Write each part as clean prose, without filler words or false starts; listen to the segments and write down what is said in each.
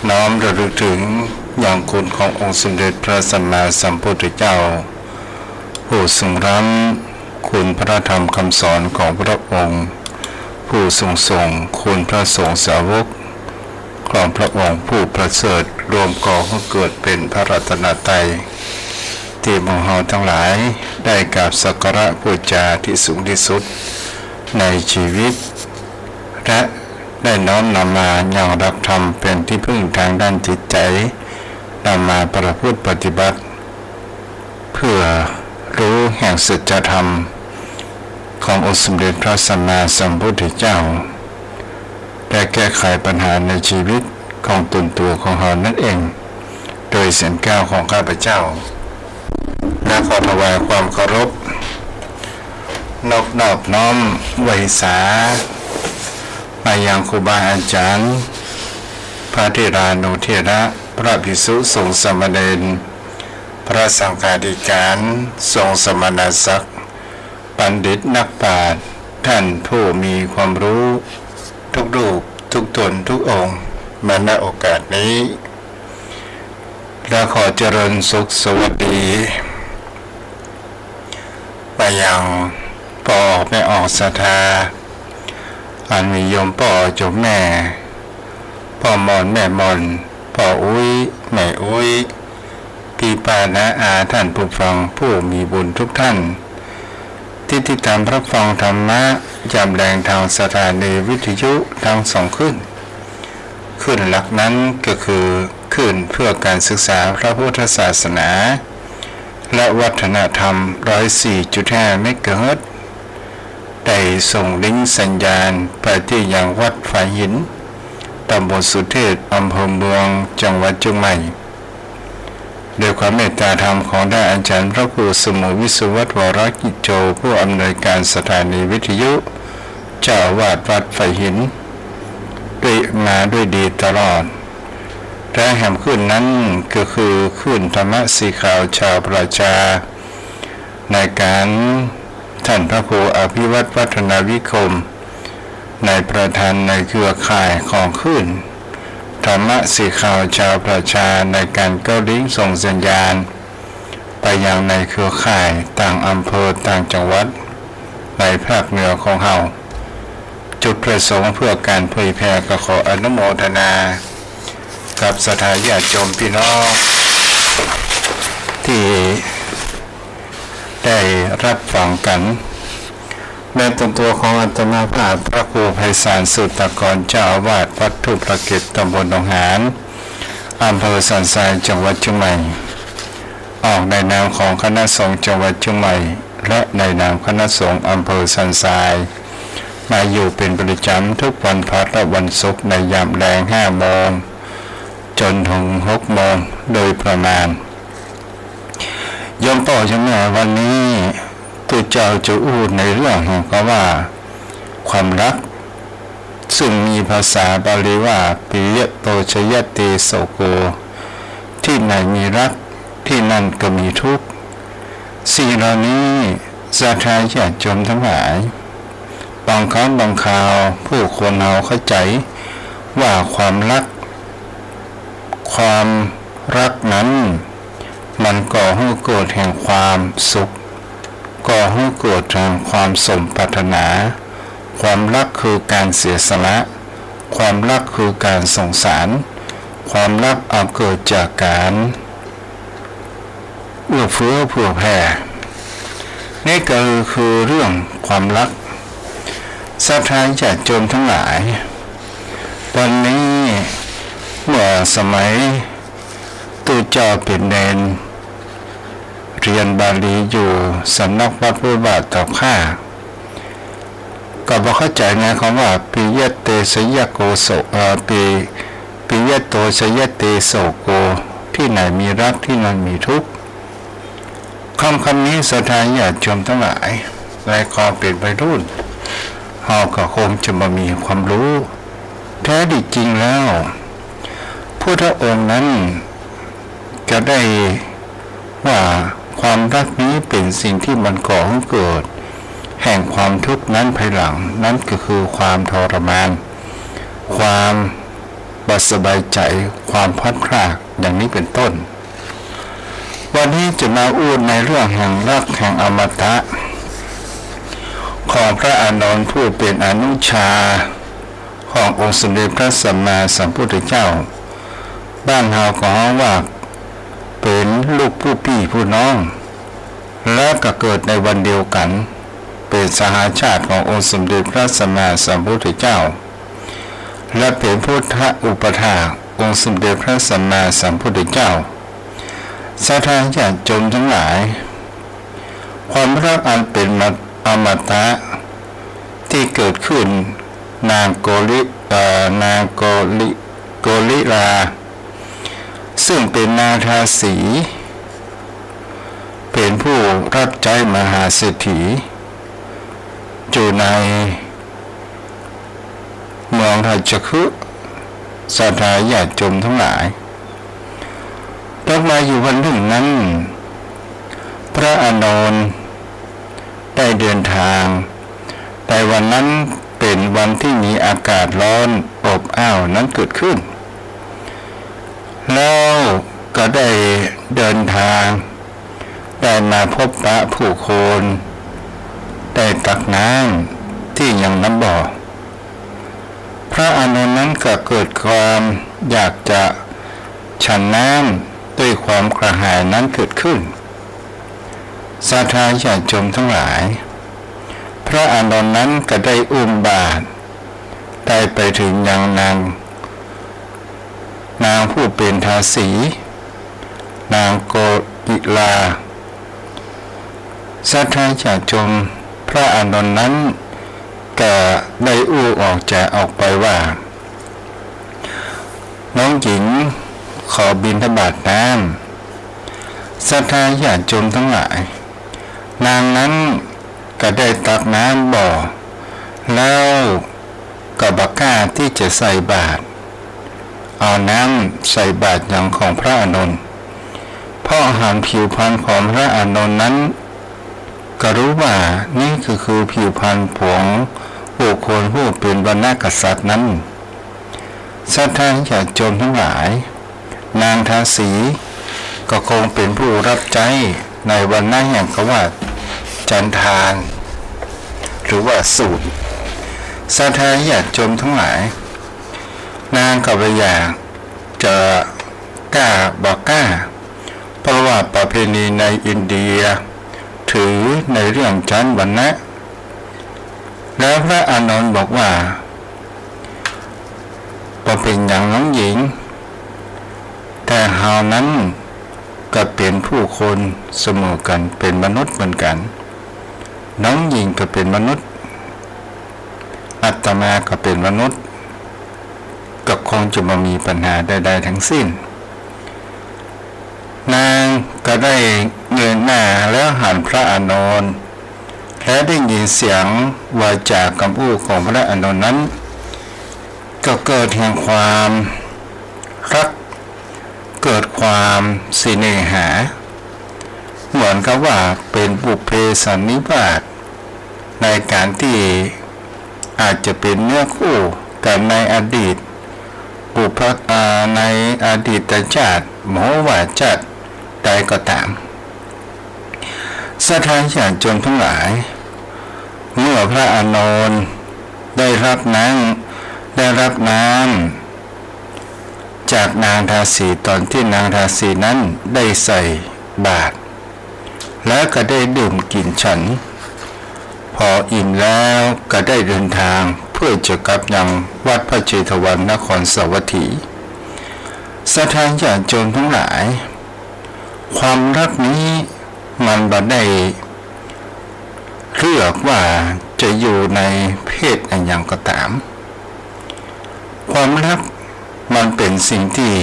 น้อมระลึกถึงอย่างคุณขององค์สมเด็จพระสัมมาสัมพุทธเจ้าผู้ทรงรั้งคุณพระธรรมคำสอนของพระองค์ผู้ทรงคุณพระสงฆ์สาวกของพระองค์ผู้ประเสริฐรวมก่อให้เกิดเป็นพระรัตนตรัยที่หมู่เฮาทั้งหลายได้กราบสักการะบูชาที่สูงที่สุดในชีวิตและได้น้อมนำมาอย่างรักธรรมเป็นที่พึ่งทางด้านจิตใจนำมาประพฤติปฏิบัติเพื่อรู้แห่งสัจธรรมขององค์สมเด็จพระสัมมาสัมพุทธเจ้าและแก้ไขปัญหาในชีวิตของตนตัวของเรานั่นเองโดยเสียงก้าวของข้าพเจ้าและขอถวายความเคารพนอบน้อมไว้สามายังครูบาอาจารย์พระเถรานุเถระพระภิกษุสงฆ์สามเณรพระสังฆาธิการทรงสมณศักดิ์บัณฑิตนักปราชญ์ท่านผู้มีความรู้ทุกรูปทุกตนทุกองค์มาณโอกาสนี้และขอเจริญสุขสวัสดีไปยังพ่อแม่ออกศรัทธาอันมีโยมพ่อจบแม่พ่อมอนแม่มอนพ่ออุ้ยแม่อุ้ยพี่ป้าน้าอาท่านผู้ฟังผู้มีบุญทุกท่านที่ติดตามรับฟังธรรมะยามแรงทางสถานีวิทยุทั้งสองขึ้นหลักนั้นก็คือขึ้นเพื่อการศึกษาพระพุทธศาสนาและวัฒนธรรม 104.5 เมกะเฮิรตซ์ได้ส่งลิงก์สัญญาณไปที่ยังวัดฝายหินตำบลสุเทพอำเภอเมืองจังหวัดเชียงใหม่โดยความเมตตาธรรมของท่านอาจารย์พระครูสมุวิสุวัฒน์วรกิจโจผู้อำนวยการสถานีวิทยุเจ้าอาวาสวัดฝายหินด้วยดีตลอดและแห่งขึ้นนั้นก็คือขึ้นธรรมะสีขาวชาวประชาในการท่านพระครูอภิวัตรวัฒนวิคมในประธานในเครือข่ายของขึ้นธรรมะสีขาวชาวประชาในการเก้าลิงก์ส่งสัญญาณไปยังในเครือข่ายต่างอำเภอต่างจังหวัดในภาคเหนือของเฮาจุดประสงค์เพื่อการเผยแพร่ก็ขออนุโมทนากับศรัทธาญาติโยมพี่น้องที่ได้รับฟังกันแม้ตัวของอาตมาภาพพระครูไพศาลสุตตกรเจ้าอาวาสวัดทุ่งประกิตตำบลหนองหานอำเภอสันทรายจังหวัดเชียงใหม่ออกในนามของคณะสงฆ์จังหวัดเชียงใหม่และในนามคณะสงฆ์อำเภอสันทรายมาอยู่เป็นประจำทุกวันพฤหัสและวันศุกร์ในยามแรง5 โมงจนถึง6 โมงโดยประมาณโยมพ่อชมวันนี้ตัวเจ้าจะพูดในเรื่องของคำว่าความรักซึ่งมีภาษาบาลีว่าปิยโตชยติโสโกที่ไหนมีรักที่นั่นก็มีทุกข์สิ่งเหล่านี้ศรัทธาญาติโยมทั้งหลายบางครั้งบางคราวผู้คนเราเข้าใจว่าความรักนั้นมันก่อให้เกิดแห่งความสุขก่อให้เกิดแห่งความสมปรารถนาความรักคือการเสียสละความรักคือการสงสารความรักเอาเกิดจากการเอื้อเฟื้อเผื่อแผ่นี่ก็คือเรื่องความรักศรัทธาญาติโยมทั้งหลายวันนี้เมื่อสมัยตัวเจ้าเป็นเนนเรียนบาลีอยู่สำนักวัดพุทธบาทตอบข้าก็บอกเข้าใจนะคำว่าปิยเตสยโกโสปิยโตสยติโสโกที่ไหนมีรักที่นั่นมีทุกข์คำนี้ศรัทธาญาติโยมทั้งหลายในความเป็นวัยรุ่นเฮาก็คงจะมามีความรู้แท้ดีจริงแล้วพุทธองค์นั้นจะได้ว่าความรักนี้เป็นสิ่งที่มันก่อให้เกิดแห่งความทุกข์นั้นภายหลังนั่นก็คือความทรมานความ บ่สบายใจความพลัดพรากอย่างนี้เป็นต้นวันนี้จะมาพูดในเรื่องแห่งรักแห่งอมตะของพระอานนท์ผู้เป็นอนุชาขององค์สมเด็จพระสัมมาสัมพุทธเจ้าบ้านเฮาของว่าเป็นลูกผู้พี่ผู้น้องและก็เกิดในวันเดียวกันเป็นสหาชาติขององค์สมเด็จพระสัมมาสัมพุทธเจ้าและเป็นพุทธอุปถากองค์สมเด็จพระสัมมาสัมพุทธเจ้าศรัทธาญาติโยมทั้งหลายความรักอันเป็นอมตะที่เกิดขึ้นนางโกลิลาซึ่งเป็นนาทาสีเป็นผู้รับใช้มหาเศรษฐีอยู่ในเมืองราชคฤห์ศรัทธาญาติโยมทั้งหลายต่อมาอยู่วันหนึ่งนั้นพระอานนท์ได้เดินทางแต่วันนั้นเป็นวันที่มีอากาศร้อนอบอ้าวนั้นเกิดขึ้นแล้วก็ได้เดินทางได้มาพบปะผู้คนได้ตักน้ำที่ยังน้ำบ่อพระอานนท์นั้นก็เกิดความอยากจะฉันน้ำด้วยความกระหายนั้นเกิดขึ้นศรัทธาญาติโยมทั้งหลายพระอานนท์นั้นก็ได้อุ้มบาตรได้ไปถึงยังนางผู้เป็นทาสีนางโกลิลาศรัทธาญาติโยมพระอานนท์นั้นก็ได้อู้ออกไปว่าน้องหญิงขอบิณฑบาตน้ำศรัทธาญาติโยมทั้งหลายนางนั้นก็ได้ตักน้ำบ่อแล้วก็บักกล้าที่จะใส่บาตรเอาน้ำใส่บาตรอย่างของพระอานนท์เพราะอาหารผิวพรรณของพระอานนท์นั้นก็รู้ว่านี่คือผิวพรรณของบุคคลผู้เป็นวรรณกษัตริย์นั้นศรัทธาญาติโยมทั้งหลายนางทาสีก็คงเป็นผู้รับใช้ในวันนั้นอย่างกว่าจันทานหรือว่าสูตรศรัทธาญาติโยมทั้งหลายนางก็ไม่อยากจะกล้าบอกกล้าเพราะว่าประเพณีในอินเดียถือในเรื่องชั้นวรรณะแล้วพระอานนท์บอกว่าเป็นอย่างน้องหญิงแต่เฮานั้นก็เป็นผู้คนเสมอกันเป็นมนุษย์เหมือนกันน้องหญิงก็เป็นมนุษย์อาตมาก็เป็นมนุษย์ก็คงจะมามีปัญหาใดๆทั้งสิ้นนางก็ได้เงยหน้าแล้วหันพระอานนท์และได้ยินเสียงวาจาคำพูดของพระอานนท์นั้นก็เกิดแห่งความรักเกิดความสิเนหาเหมือนกับว่าเป็นบุพเพสันนิวาสในการที่อาจจะเป็นเนื้อคู่กันในอดีตในอดีตชาติหมอว่าชาติใดก็ตามศรัทธาญาติโยมทั้งหลายเมื่อพระอานนท์ได้รับน้ำจากนางทาสีตอนที่นางทาสีนั้นได้ใส่บาตรแล้วก็ได้ดื่มกินฉันพออิ่มแล้วก็ได้เดินทางเพื่อจะกลับยังวัดพระเชตวันนครสวัสดีศรัทธาญาติโยมทั้งหลายความรักนี้มันบ่ได้เลือกว่าจะอยู่ในเพศอันยังก็ตามความรักมันเป็นสิ่งที่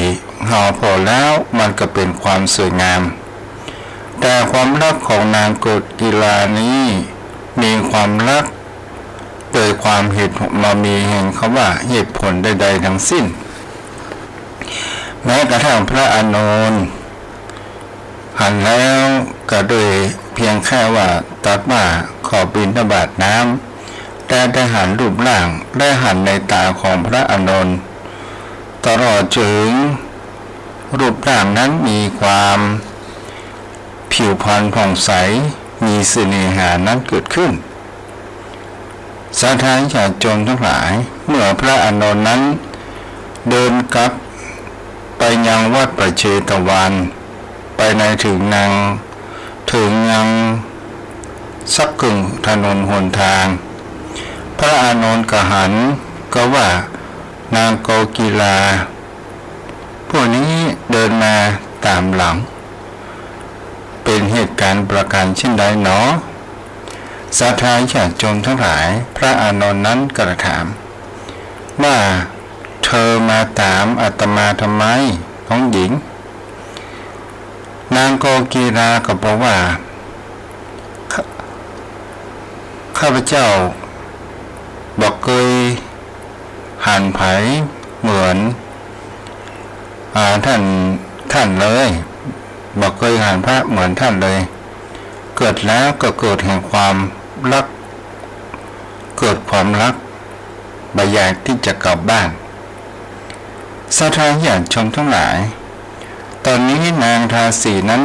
เราพอแล้วมันก็เป็นความสวยงามแต่ความรักของนางโกลิลานี้มีความรักโดยความเหตุมามีแห่งคำว่าเหตุผลใดๆทั้งสิ้นแม้กระทั่งพระอานนท์หันแล้วก็โดยเพียงแค่ว่าตัดว่าขอบิณฑบาตน้ำแต่ได้หันรูปร่างได้หันในตาของพระอานนท์ ตลอดถึงรูปร่างนั้นมีความผิวพรรณผ่องใสมีเสน่หานั้นเกิดขึ้นสาธารณชนทั้งหลายเมื่อพระอานนท์นั้นเดินกลับไปยังวัดประเชตวันไปในถึงยังสักกึ่งถนนหนทางพระอานนท์ก็หันก็ว่านางโกกีฬาพวกนี้เดินมาตามหลังเป็นเหตุการณ์ประการเช่นใดหนอสาธารณชนทั้งหลายพระอานนท์นั้นกระถามว่าเธอมาตามอาตมาทำไมน้องหญิงนางโกกีฬาก็บอกว่าข้าพเจ้าบอกเคยหันไผเหมือนท่านเลยบอกเคยหันพระเหมือนท่านเลยเกิดแล้วก็เกิดแห่งความรักเกิดความรักอยากที่จะกลับบ้านสาธารณชนทั้งหลายตอนนี้นางทาสีนั้น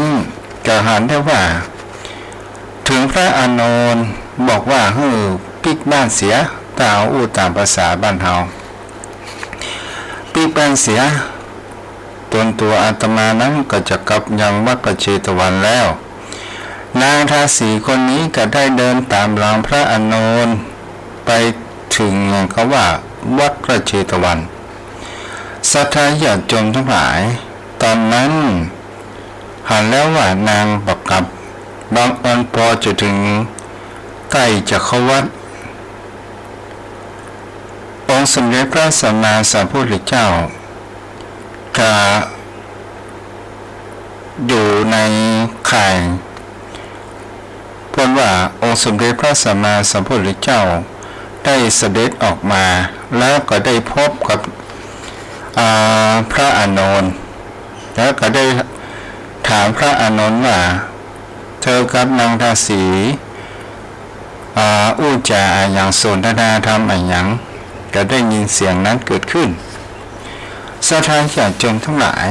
กล่าวหาได้ว่าถึงพระอานนท์บอกว่าปิกบ้านเสียตาอู้ตามภาษาบ้านเฮาปิกบ้านเสียตัวอาตมานั้นก็จะกลับยังวัดประเชตวันแล้วนางทาสีคนนี้ก็ได้เดินตามหลังพระอานนท์ไปถึงเขาว่าวัดประเชตวันศรัทธาญาติโยมทั้งหลายตอนนั้นหันแล้วว่านางบอกกับบางอันพอจะถึงใกล้จะเข้าวัดองค์สมเด็จพระสัมมาสัมพุทธเจ้าจะอยู่ในข่ายพูดว่าองค์สมเด็จพระสัมมาสัมพุทธเจ้าได้เสด็จออกมาแล้วก็ได้พบกับพระอานนท์แล้วก็ได้ถามพระอานนท์ว่าเธอกับนางทาสีอู้จาอย่างสนทนาธรรมอย่างก็ได้ยินเสียงนั้นเกิดขึ้นสาธารณชนทั้งหลาย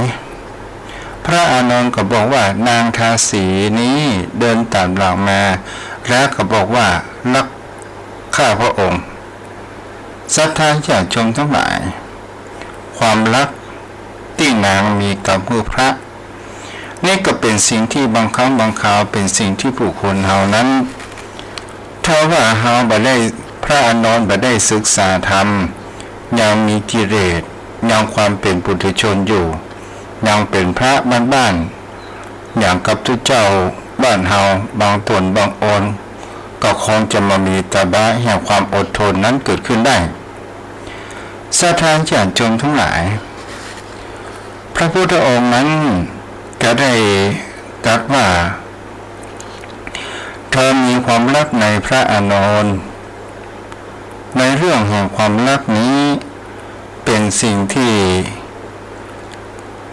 พระอานนท์ก็บอกว่านางทาสีนี้เดินตามหลังมาแล้วก็บอกว่ารักข้าพระองค์สาธารณชนทั้งหลายความรักที่นางมีกับพระนี่ก็เป็นสิ่งที่บางครั้งบางคราวเป็นสิ่งที่ผู้คนเฮานั้นถ้าว่าเฮาบ่ได้พระอานนท์บ่ได้ศึกษาธรรมยังมีกิเลสยังความเป็นปุถุชนอยู่ยังเป็นพระบ้านๆอย่างกับทุกเจ้าบ้านเฮาบางตนบางอนก็คงจะมามีตบะแห่งความอดทนนั้นเกิดขึ้นได้สาธารณชนทั้งหลายพระพุทธองค์นั้นก็ได้ตรัสว่าเธอมีความรักในพระอานนท์ในเรื่องแห่งความรักนี้เป็นสิ่งที่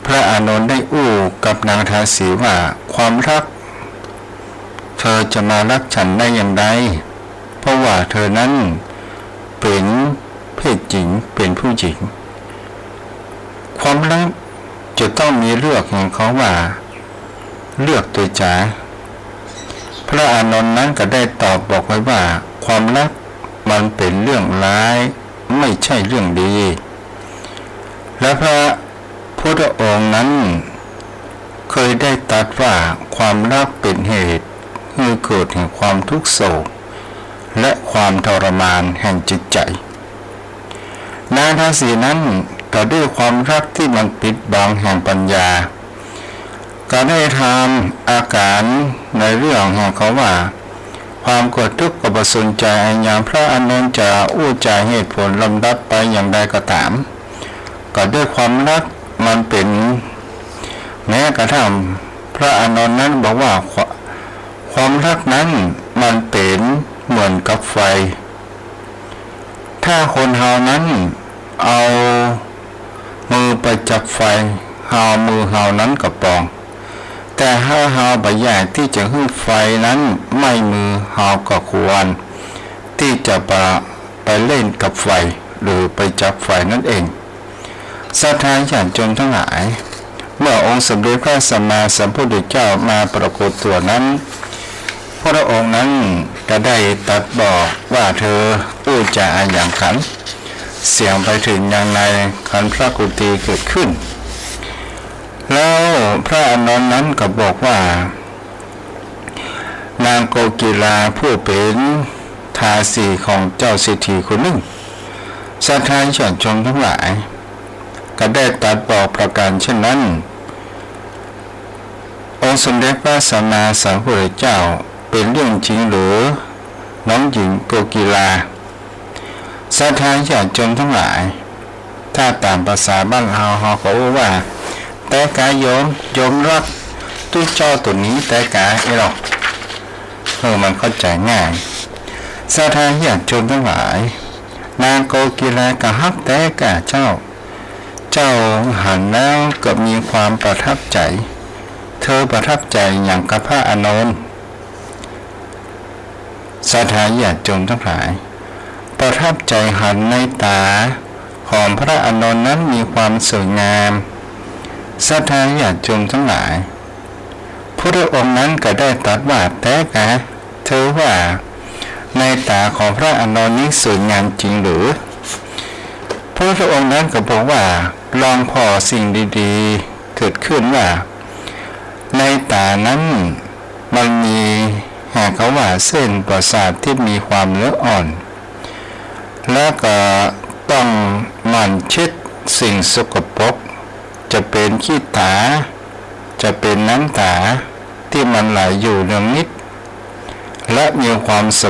พระอานนท์ได้อู้กับนางทาสีว่าความรักเธอจะมารักฉันได้อย่างไรเพราะว่าเธอนั้นเป็นเพศหญิงเป็นผู้หญิงความรักจะต้องมีเลือกแห่งเขาว่าเลือกตัวจ๋าพระอานนท์นั้นก็ได้ตอบบอกไว้ว่าความรักมันเป็นเรื่องร้ายไม่ใช่เรื่องดีและพระพุทธองค์นั้นเคยได้ตรัสว่าความรักเป็นเหตุให้เกิดแห่งความทุกข์โศกและความทรมานแห่งจิตใจนางทาสีนั้นก็ด้วยความรักที่มันปิดบังแห่งปัญญาก็ได้ทำอาการในเรื่องแห่งเขาว่าความโกรธทุกข์กับสนใจอย่างพระอานนท์จะอู้จาเหตุผลลำดับไปอย่างใดก็ตามก็ด้วยความรักมันเป็นแม้กระทั่งพระอานนท์นั้นบอกว่าความรักนั้นมันเป็นเหมือนกับไฟถ้าคนเฮานั้นเอามือไปจับไฟเฮามือเฮานั้นก็ปองแต่ถ้าเฮาบ่อยากที่จะให้ไฟนั้นไม่มือเฮาก็ควรที่จะไปเล่นกับไฟหรือไปจับไฟนั่นเอง ศรัทธาญาติโยมทั้งหลายเมื่อองค์สมเด็จพระสัมมาสัมพุทธเจ้ามาปรากฏตัวนั้นพระองค์นั้นก็ได้ตรัสบอกว่าเธอพูดจาอย่างขันเสียงไปถึงอย่างในขันพระกุฏิเกิดขึ้นแล้วพระอานนท์นั้นก็บอกว่านางโกกีฬาผู้เป็นทาสีของเจ้าเศรษฐีคนหนึ่งศรัทธาญาติโยมทั้งหลายก็ได้ตรัสบอกประการเช่นนั้นองค์สมเด็จพระสัมมาสัมพุทธเจ้าเป็นเรื่องจริงหรือน้องหญิงโกกีฬาศรัทธาญาติโยมทั้งหลายถ้าตามภาษาบ้านเราเขาว่าแต่กายโยมรักตู้เจ้าตัวนี้แต่กายไอ้หรอกมันเข้าใจง่ายศรัทธาญาติโยมทั้งหลายนางโกกีฬากะฮักแต่กะเจ้าหันแล้วก็มีความประทับใจเธอประทับใจอย่างกับพระอานนท์ศรัทธาญาติโยมทั้งหลายประทับใจหันในตาของพระอานนท์นั้นมีความสวยงามศรัทธาญาติโยมทั้งหลายพระองค์นั้นก็ได้ตรัสว่าแต่กะเธอว่าในตาของพระอานนท์นี้สวยงามจริงหรือพระองค์นั้นก็บอกว่าลองพอสิ่งดีๆเกิดขึ้นว่าในตานั้นมันมีหากเขาว่าเส้นประสาทที่มีความละเอียดอ่อนแล้วก็ต้องหมั่นเช็ดสิ่งสกปรกจะเป็นขี้ตาจะเป็นน้ำตาที่มันไหลอยู่เนืองนิดและมีความส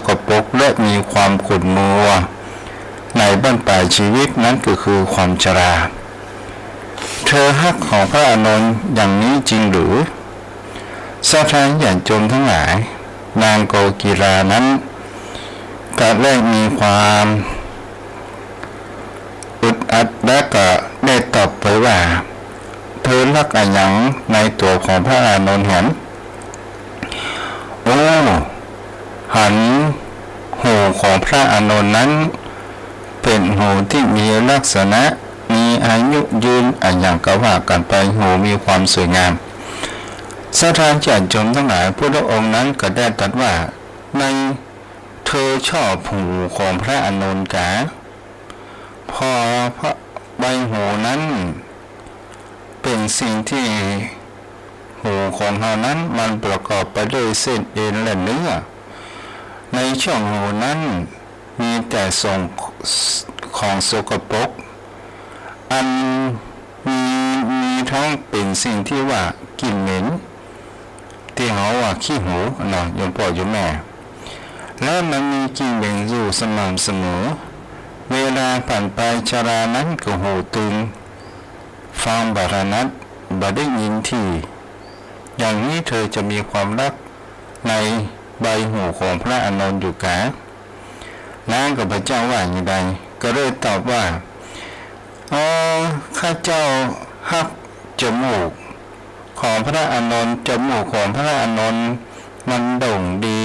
กปรกและมีความขุ่นมัวในบั้นปลายชีวิตนั้นก็คือความชราเธอฮักของพระอานนท์อย่างนี้จริงหรือศรัทธาญาติโยมทั้งหลายนางโกกีฬานั้นก็ได้มีความอึดอัดและก็ได้ตอบไปว่าเธอรักอะไรอย่างในตัวของพระอานนท์เห็นโอ้หันหูของพระอานนท์นั้นเป็นหูที่มีลักษณะมีอายุยืนอย่างกว่ากันไปหูมีความสวยงามศรัทธาญาติโยมทั้งหลายพระองค์นั้นก็ได้ตรัสว่าในเธอชอบหูของพระอานนท์กะพอพระใบหูนั้นเป็นสิ่งที่หูของเรานั้นมันประกอบไปด้วยเส้นเอ็นและเนื้อในช่องหูนั้นมีแต่ส่งของสกปรกอันมีทั้งเป็นสิ่งที่ว่ากลิ่นเหม็นที่เขาว่าขี้หูเนาะโยมพ่อโยมแม่แล้วมันมีกลิ่นเหม็นอยู่สม่ำเสมอเวลาผ่านไปชรานั้นก็หูตึงฟังบารานัดบ่ได้ยินที่อย่างนี้เธอจะมีความรักในใบหูของพระอานนท์อยู่กะนางกับพระเจ้าว่าอย่างใดก็เลยตอบว่าข้าเจ้าฮักจมูกของพระอานนท์จมูกของพระอานนท์มันโด่งดี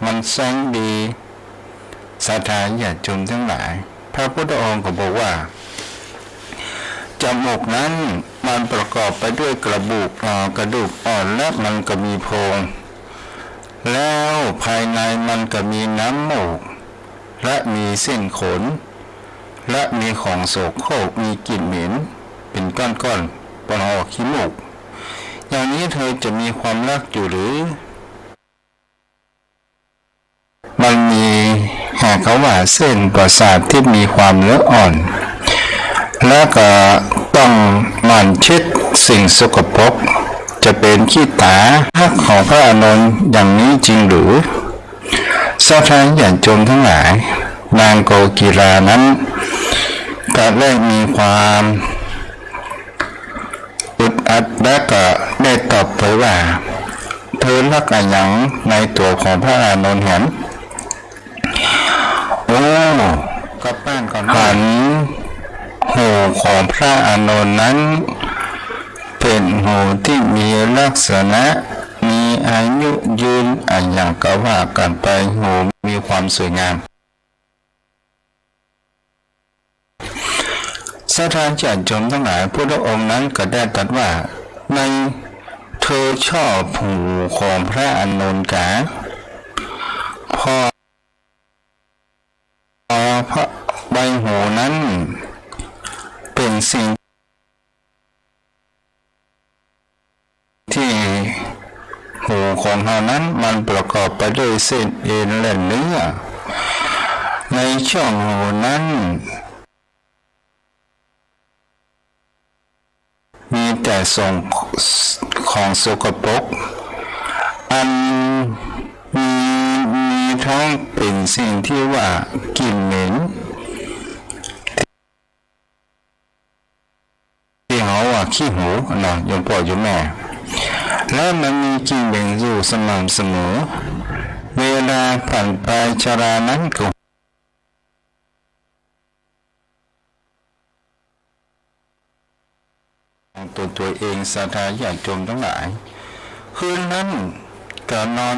มันแสงดีศรัทธาญาติโยมทั้งหลายพระพุทธองค์ก็บอกว่าจมูกนั้นมันประกอบไปด้วยกระดูกอ่อนและมันก็มีโพรงแล้วภายในมันก็มีน้ำมูกและมีเส้นขนและมีของโสโครกมีกลิ่นเหม็นเป็นก้อนๆปนออกขี้มูกอย่างนี้เธอจะมีความรักอยู่หรือมันมีหากเขาว่าเส้นประสาทที่มีความละเอียดอ่อนแล้วก็ต้องหมั่นเช็ดสิ่งสกปรกจะเป็นขี้ตาฮักของพระอานนท์อย่างนี้จริงหรือศรัทธาญาติโยมทั้งหลายนางโกกีฬานั้นก็ได้มีความอึดอัดและก็ได้ตอบไปว่าเธอรักอะไรอย่างในตัวของพระอานนท์เห็นโอ้ก็ป้านก่อนหันหูของพระอานนท์นั้นเป็นหูที่มีลักษณะมีอายุยืนอย่างกว่ากันไปหูมีความสวยงาม ศรัทธาญาติโยมทั้งหลายพระองค์นั้นก็ได้ตรัสว่าในเธอชอบหูของพระอานนท์กาพอพระใบหูนั้นเป็นสิ่งที่หูของเรานั้นมันประกอบไปด้วยเส้นเอ็นและเนื้อในช่องหูนั้นมีแต่ส่งของสกปรกอันมีทั้งเป็นสิ่งที่ว่ากลิ่นเหม็นที่เขาว่าขี้หูเนาะโยมพ่อโยมแม่และมันมีกลิ่นเหม็นอยู่สม่ำเสมอเวลาผ่านไปชรานั้นก็ตัวเองศรัทธาญาติโยมทั้งหลายคืนนั้นก็นอน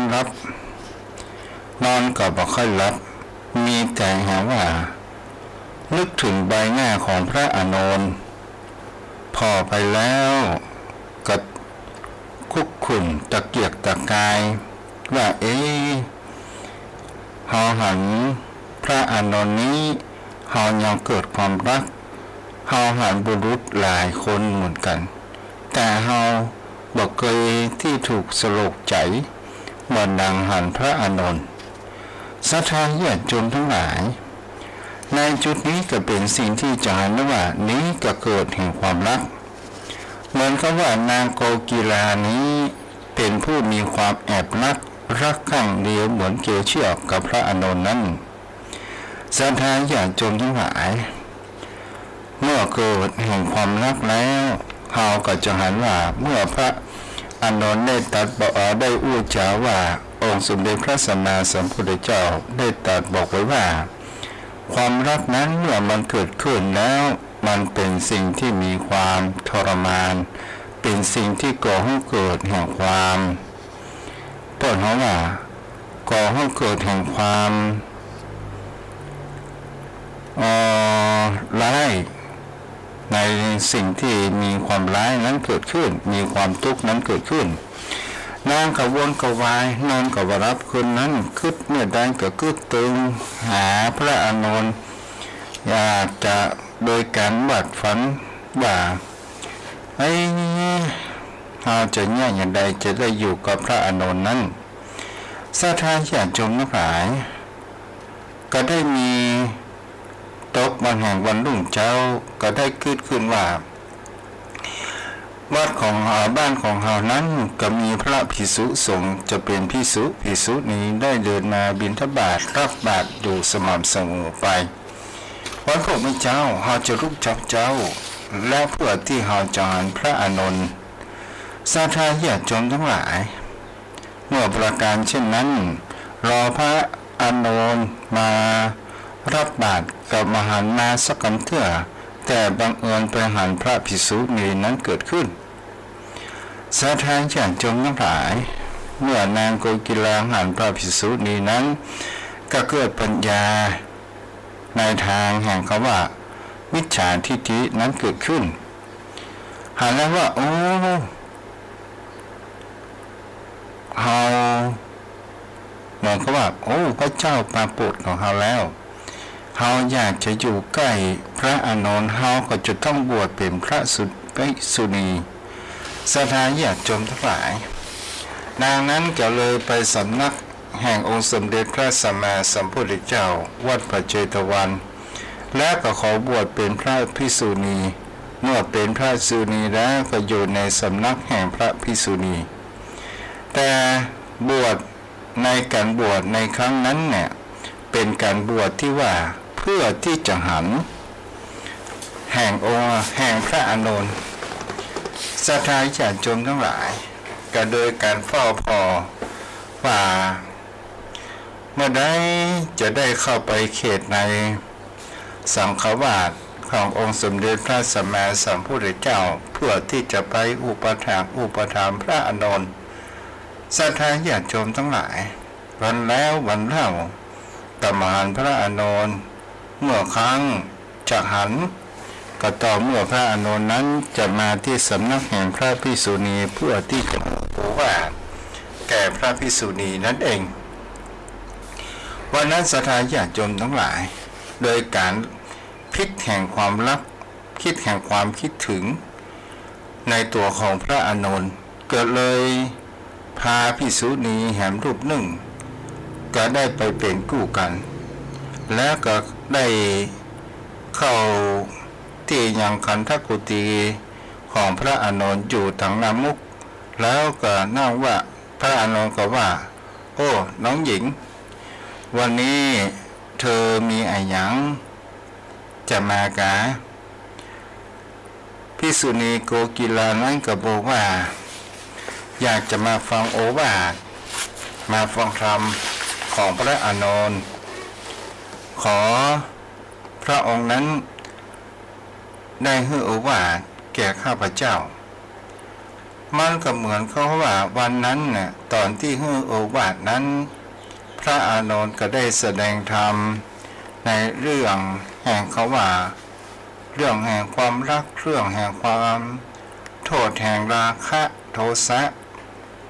ก็บ่ค่อยรับมีแต่หาว่านึกถึงใบหน้าของพระอานนท์พอไปแล้วก็คุกคุ่นตะเกียกตะกายว่าเฮาหันพระอานนท์นี้เฮายังเกิดความรักเฮาหันบุรุษหลายคนเหมือนกันแต่เฮาบอกเคยที่ถูกสโลกใจเหมือนดังหันพระอานนท์ศรัทธาญาติโยมทั้งหลายในจุดนี้ก็เป็นสิ่งที่จะเห็นว่านี้ก็เกิดแห่งความรักเหมือนกับว่านางโกกีฬานี้เป็นผู้มีความแอบรักข้างเดียวเหมือนเกี่ยวเชือกกับพระอานนท์นั้นศรัทธาญาติโยมทั้งหลายเมื่อเกิดแห่งความรักแล้วเราก็จะเห็นว่าเมื่อพระอานนท์ได้ตรัสบอกได้อู้จาว่าองค์สมเด็จพระสัมมาสัมพุทธเจ้าได้ตรัสบอกไว้ว่าความรักนั้นเมื่อมันเกิดขึ้นแล้วมันเป็นสิ่งที่มีความทรมานเป็นสิ่งที่ก่อให้เกิดแห่งความต้นเขาว่าก่อให้เกิดแห่งความร้ายในสิ่งที่มีความร้ายนั้นเกิดขึ้นมีความทุกข์นั้นเกิดขึ้นนางกวนกวายนอนกับวรับคืนนั้นคึดเมื่อใดก็คึดตึงหาพระอานนท์อยากจะโดยการบัดฝันว่าเราจะเนี่ยอย่างใดจะได้อยู่กับพระอานนท์นั้นศรัทธาญาติโยมทั้งหลายก็ได้มีตกวันแห่งวันรุ่งเช้าก็ได้ขึ้นว่าวัดของบ้านของเรานั้นก็มีพระภิกษุสงฆ์จะเป็นภิกษุนี้ได้เดินมาบิณฑบาตรับบาตรอยู่สม่ำเสมอไปวันพระมิเจ้าเราจะลุกจับเจ้าและเพื่อที่เราจะหันพระอานนท์ศรัทธาญาติโยมทั้งหลายเมื่อประการเช่นนั้นรอพระอานนท์มารับบาตรกับมหันมาสักกันเถื่อแต่บังเอิญไปหันพระภิกษุณีนั้นเกิดขึ้นศรัทธาญาติโยมทั้งหลายเมื่อนางโกกีฬาหันพระภิกษุณีนั้นก็เกิดปัญญาในทางแห่งคำว่ามิจฉาทิฏฐินั้นเกิดขึ้นหันแล้วว่าเฮาเหมือนกับว่าพระเจ้าปราโปรดของเราแล้วเฮาอยากจะอยู่ใกล้พระอานนท์เฮาก็จะต้องบวชเป็นพระภิกษุณีศรัทธาญาติโยมทั้งหลายนางนั้นก็เลยไปสำนักแห่งองค์สมเด็จพระสัมมาสัมพุทธเจ้าวัดพระเจตวันและก็ขอบวชเป็นพระภิกษุณีเมื่อเป็นพระภิกษุณีแล้วก็อยู่ในสำนักแห่งพระภิกษุณีแต่บวชในการบวชในครั้งนั้นเนี่ยเป็นการบวชที่ว่าเพื่อที่จะหันแห่งพระอานนท์ศรัทธาญาติโยมทั้งหลายก็โดยการเฝ้าพอว่าเมื่อใดจะได้เข้าไปเขตในสังฆวาสขององค์สมเด็จพระสัมมาสัมพุทธเจ้าเพื่อที่จะไปอุปถัมภ์พระอานนท์ศรัทธาญาติโยมทั้งหลายวันแล้ววันเล่าตมานพระอานนท์เมื่อครั้งจะหัน ก็ต่อเมื่อพระอานนท์นั้นจะมาที่สำนักแห่งพระภิกษุณีเพื่อที่จะบอกว่าแก่พระภิกษุณีนั่นเองวันนั้นศรัทธาญาติโยมทั้งหลายโดยการพิษแห่งความรักคิดแห่งความคิดถึงในตัวของพระอานนท์เกิดเลยพาภิกษุณีแห่งรูปหนึ่งก็ได้ไปเป็นกู้กันแล้วก็ได้เข้าที่ยังคันธกุฏิของพระอานนท์อยู่ทางนามุกแล้วก็นั่งว่าพระอานนท์ก็ว่าโอ้น้องหญิงวันนี้เธอมีอะไรหยังจะมากะภิกษุณีโกกีลานั้นก็บอกว่าอยากจะมาฟังโอวาทมาฟังธรรมของพระอานนท์ขอพระองค์นั้นได้ให้โอวาทแก่ข้าพเจ้ามันก็เหมือนเขาว่าวันนั้นน่ะตอนที่ให้โอวาทนั้นพระอานนท์ก็ได้แสดงธรรมในเรื่องแห่งเขาว่าเรื่องแห่งความรักเรื่องแห่งความโทษแห่งราคะโทสะ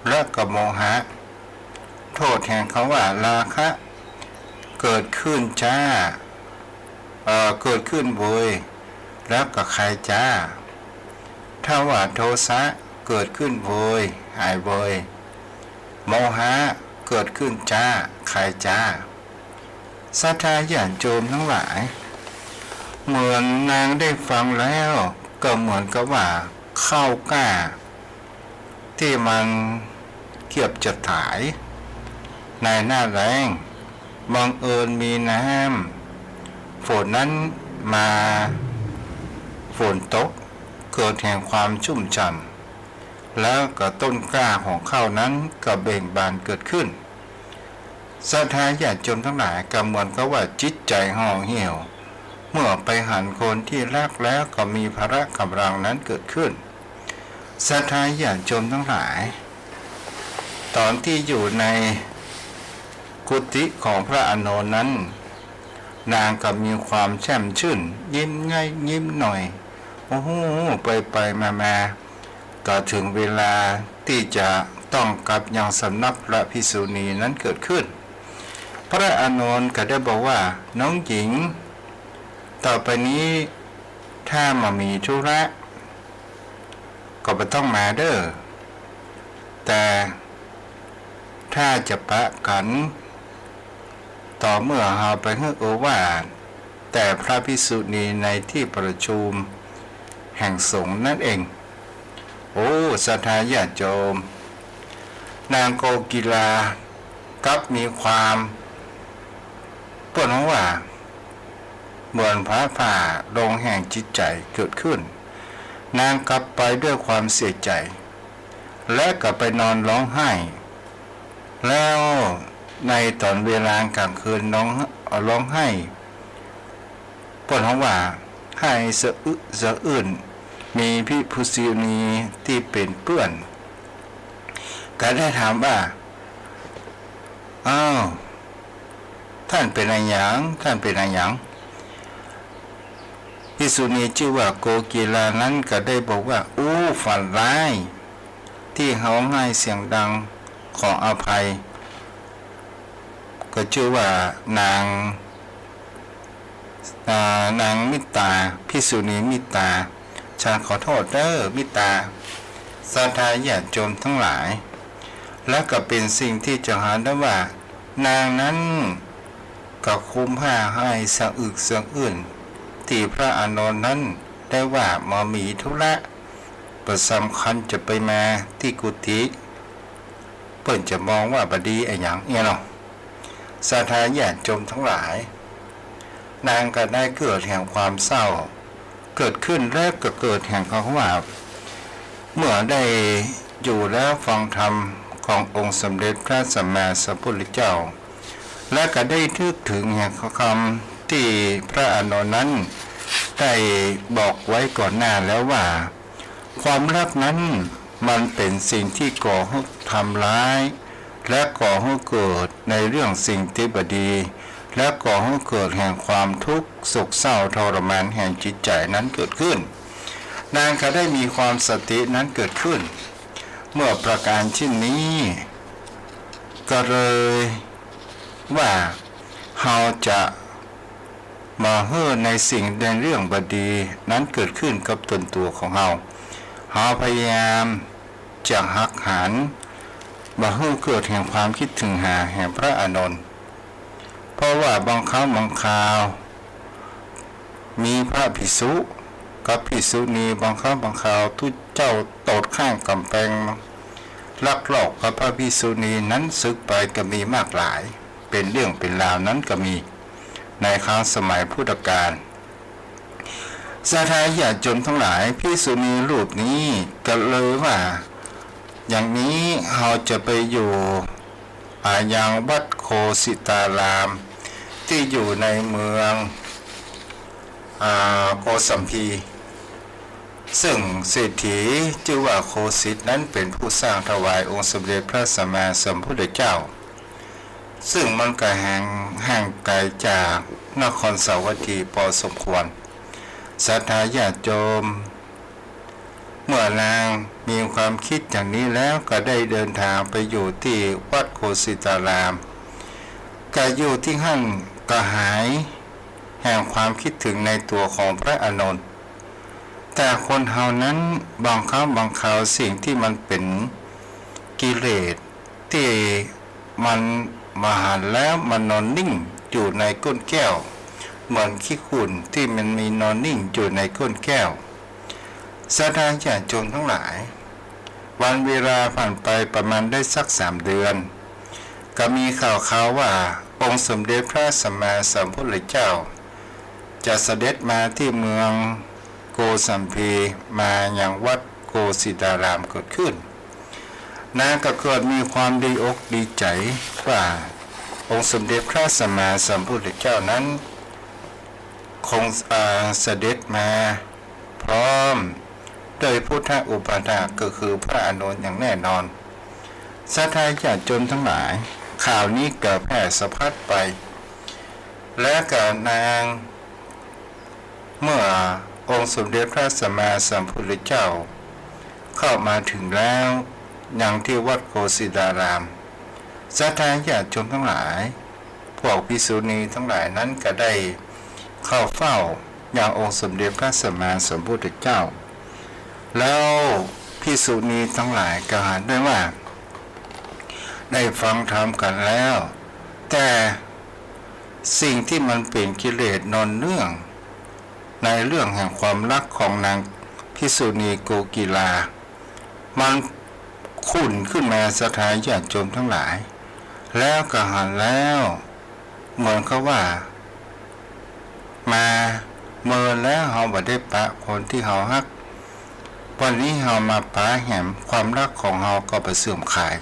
และก็โมหะโทษแห่งเขาว่าราคะเกิดขึ้นจ้าเกิดขึ้นโวยแล้วก็ใครจ้าถ้าว่าโทสะเกิดขึ้นโวยหายโวยโมหะเกิดขึ้นจ้าใครจ้าศรัทธาญาติโยมทั้งหลายเหมือนนางได้ฟังแล้วก็เหมือนกับว่าข้าวกล้าที่มันเกียบจะถ่ายในหน้าแรงบังเอิญมีน้ำฝนนั้นมาฝนตกเกิดแห่งความชุ่มฉ่ำแล้วก็ต้นกล้าของข้าวนั้นก็เบ่งบานเกิดขึ้นศรัทธาญาติโยมทั้งหลายก็เหมือนกับว่าจิตใจห่อเหี่ยวเมื่อไปหันคนที่รักแล้วก็มีพละกำลังนั้นเกิดขึ้นศรัทธาญาติโยมทั้งหลายตอนที่อยู่ในกุฏิของพระอานนท์นั้นนางก็มีความแช่มชื่นยิ้มง่ายยิ้มหน่อยโอ้โหไปมาก็ถึงเวลาที่จะต้องกลับยังสำนักพระภิกษุณีนั้นเกิดขึ้นพระอานนท์ก็ได้บอกว่าน้องหญิงต่อไปนี้ถ้ามามีธุระก็ไม่ต้องมาเด้อแต่ถ้าจะปะกันต่อเมื่อเราไปให้โอวาทแต่พระภิกษุณีในที่ประชุมแห่งสงฆ์นั่นเองโอ้ศรัทธาญาติโยมนางโกกีลากับมีความปวดหัวเหมือนพระผ่าลงแห่งจิตใจเกิดขึ้นนางกลับไปด้วยความเสียใจและกลับไปนอนร้องไห้แล้วในตอนเวลากลางคืนน้องร้องไห้ปวดหัวให้สะอึสะอื้นมีภิกษุณีที่เป็นเพื่อนก็ได้ถามว่าอ้าวท่านเป็นอะไรหยังท่านเป็นอะไรหยังภิกษุณีชื่อว่าโกกีลานั้นก็ได้บอกว่าอู้ฝันร้ายที่ร้องไห้เสียงดังขออภัยก็ชื่อว่านางมิตาภิกษุณีมิตาฉันขอโทษเด้อมิตาศรัทธาญาติโยมทั้งหลายและก็เป็นสิ่งที่จะหาได้ว่านางนั้นก็คุ้มผ้าให้สะอึกสะอื้นที่พระอานนท์นั้นได้ว่ามามีธุระประสำคัญจะไปมาที่กุฏิเปิ่นจะมองว่าบดีไอ้หยังเนาะศรัทธาญาติโยมทั้งหลายนางก็ได้เกิดแห่งความเศร้าเกิดขึ้นแล้วก็เกิดแห่งความว่าเมื่อได้อยู่แล้วฟังธรรมขององค์สมเด็จพระสัมมาสัมพุทธเจ้าและก็ได้ทึกถึงแห่งคำที่พระอานนท์นั้นได้บอกไว้ก่อนหน้าแล้วว่าความรักนั้นมันเป็นสิ่งที่ก่อให้ทำร้ายและก่อให้เกิดในเรื่องสิ่งที่บดี และก่อให้เกิดแห่งความทุกข์โศกเศร้าทรมานแห่งจิตใจนั้นเกิดขึ้นนางก็ได้มีความสตินั้นเกิดขึ้นเมื่อประการเช่นนี้ก็เลยว่าเราจะมาเฮื่อในสิ่งในเรื่องบดีนั้นเกิดขึ้นกับตนตัวของเราพยายามจะหักหันมาเฮื่อเกิดแห่งความคิดถึงหาแห่งพระอานนท์เพราะว่าบางครั้งบางคราวมีพระภิกษุกับภิกษุณีบางครั้งบางคราวทุกเจ้าโตดข้างกำแพงลักลอบกับพระภิกษุณีนั้นสึกไปก็มีมากหลายเป็นเรื่องเป็นราวนั้นก็มีในครั้งสมัยพุทธกาลศรัทธาญาติโยมทั้งหลายภิกษุณีรูปนี้ก็เลยว่าอย่างนี้เราจะไปอยู่ยังวัดโคสิตารามที่อยู่ในเมืองโกสัมพีซึ่งเศรษฐีชื่อว่าโคสิตนั้นเป็นผู้สร้างถวายองค์สมเด็จพระสัมมาสัมพุทธเจ้าซึ่งมันก็ห่างไกลจากนครสาวัตถีพอสมควรศรัทธาญาติโยมเมื่อนางมีความคิดอย่างนี้แล้วก็ได้เดินทางไปอยู่ที่วัดโคสิตารามก็อยู่ที่หั่นก็หายแห่งความคิดถึงในตัวของพระอานนท์แต่คนเฮานั้นบางครั้งบางคราวสิ่งที่มันเป็นกิเลสที่มันมาหันแล้วมันนอนนิ่งอยู่ในก้นแก้วเหมือนขี้ขุ่นที่มันมีนอนนิ่งอยู่ในก้นแก้วศรัทธาญาติโยมทั้งหลายวันเวลาผ่านไปประมาณได้สัก3 เดือนก็มีข่าวว่าองค์สมเด็จพระสัมมาสัมพุทธเจ้าจะเสด็จมาที่เมืองโกสัมพีมาอย่างวัดโกสิตารามเกิดขึ้นนางก็เกิดมีความดีอกดีใจว่าองค์สมเด็จพระสัมมาสัมพุทธเจ้านั้นคงเสด็จมาพร้อมโดยพุทธอุปถากก็คือพระอานนท์อย่างแน่นอนศรัทธาญาติโยมทั้งหลายข่าวนี้เกิดแพร่สะพัดไปและก็นางเมื่อองค์สมเด็จพระสัมมาสัมพุทธเจ้าเข้ามาถึงแล้วอย่างที่วัดโคสิตารามศรัทธาญาติโยมทั้งหลายพวกภิกษุณีทั้งหลายนั้นก็ได้เข้าเฝ้าอย่างองค์สมเด็จพระสัมมาสัมพุทธเจ้าแล้วภิกษุณีทั้งหลายก็หันด้วยว่าได้ฟังธรรมกันแล้วแต่สิ่งที่มันเป็นกิเลสนอนเนื่องในเรื่องแห่งความรักของนางภิกษุณีโกกีลามันขุ่นขึ้นมาศรัทธาญาติโยมทั้งหลายแล้วก็หันแล้วเหมือนเขาว่ามาเมินแล้วเราบ่ได้ปะคนที่เราฮักวันนี้เรามาปะแหมความรักของเราก็ไปเสื่อมขาย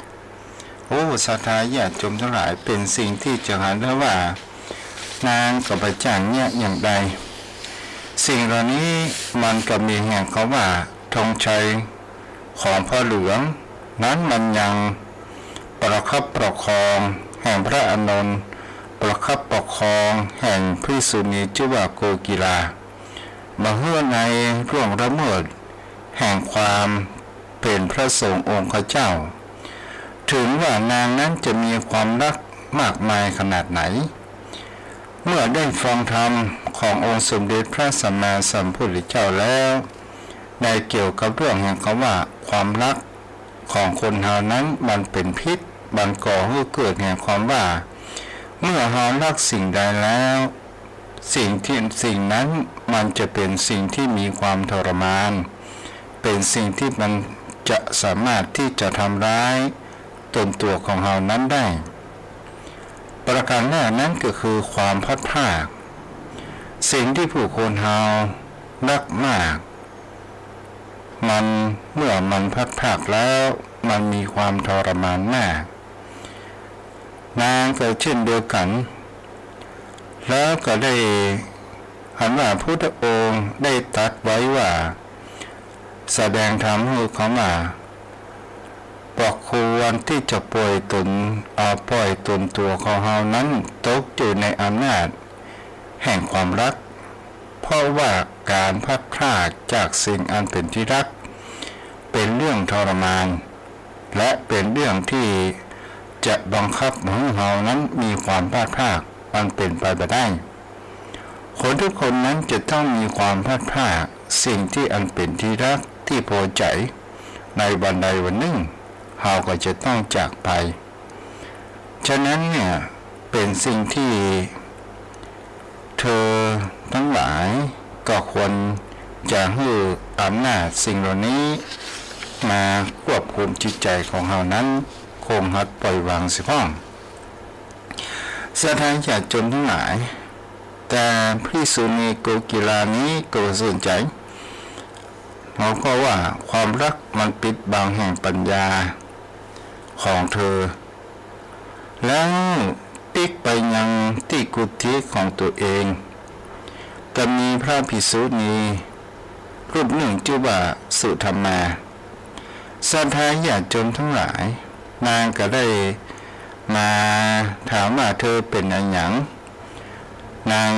โอ้ศรัทธาญาติโยมทั้งหลายเป็นสิ่งที่จะหันได้ว่านางกับพระจันทร์เนี่ยอย่างใดสิ่งเหล่านี้มันก็มีแห่งเขาว่าธงชัยของพ่อหลวงนั้นมันยังประคับประคองแห่งพระอานนท์ประคับประคองแห่งภิกษุณีชื่อว่าโกกีลามาเฮื่อในร่วงละเมิดแห่งความเป็นพระสงฆ์องค์เจ้าถึงว่านางนั้นจะมีความรักมากมายขนาดไหนเมื่อได้ฟังธรรมขององค์สมเด็จพระสัมมาสัมพุทธเจ้าแล้วได้เกี่ยวกับเรื่องแห่งคำว่าความรักของคนเฮานั้นมันเป็นพิษมันก่อให้เกิดแห่งความว่าเมื่อเฮารักสิ่งใดแล้วสิ่งนั้นมันจะเป็นสิ่งที่มีความทรมานเป็นสิ่งที่มันจะสามารถที่จะทำร้ายตนตัวของเฮานั้นได้ประการแรกนั้นก็คือความพัดพรากสิ่งที่ผู้คนเฮารักมากมันเมื่อมันพัดพรากแล้วมันมีความทรมานมากนางก็เช่นเดียวกันแล้วก็ได้หันว่าพุทธองค์ได้ตรัสไว้ว่าแสดงธรรมให้เขามาป ก็ควรที่จะปล่อยตนตัวของเฮานั้นตกอยู่ในอำนาจแห่งความรักเพราะว่าการพลัดพรากจากสิ่งอันเป็นที่รักเป็นเรื่องทรมานและเป็นเรื่องที่จะบังคับให้เฮานั้นมีความพลาดพลาดมันเป็นไปไม่ได้คนทุกคนนั้นจะต้องมีความพลาดพลาดสิ่งที่อันเป็นที่รักที่พอใจในวันใดวันหนึ่งเฮาก็จะต้องจากไปฉะนั้นเนี่ยเป็นสิ่งที่เธอทั้งหลายก็ควรจะให้อำนาจสิ่งเหล่านี้มาควบคุมจิตใจของเฮานั้นคงหัดปล่อยวางสิพ่องสถานญาติโยมทั้งหลายแต่ภิกษุณีโกกีลานี้ก็สนใจเขาก็ว่าความรักมันปิดบังแห่งปัญญาของเธอแล้วติ๊กไปยังที่กุฏิของตัวเองก็มีพระภิกษุณีรูปหนึ่งชื่อว่าสุธรรมาศรัทธาญาติโยมทั้งหลายนางก็ได้มาถามว่าเธอเป็นอะไรหยังนาง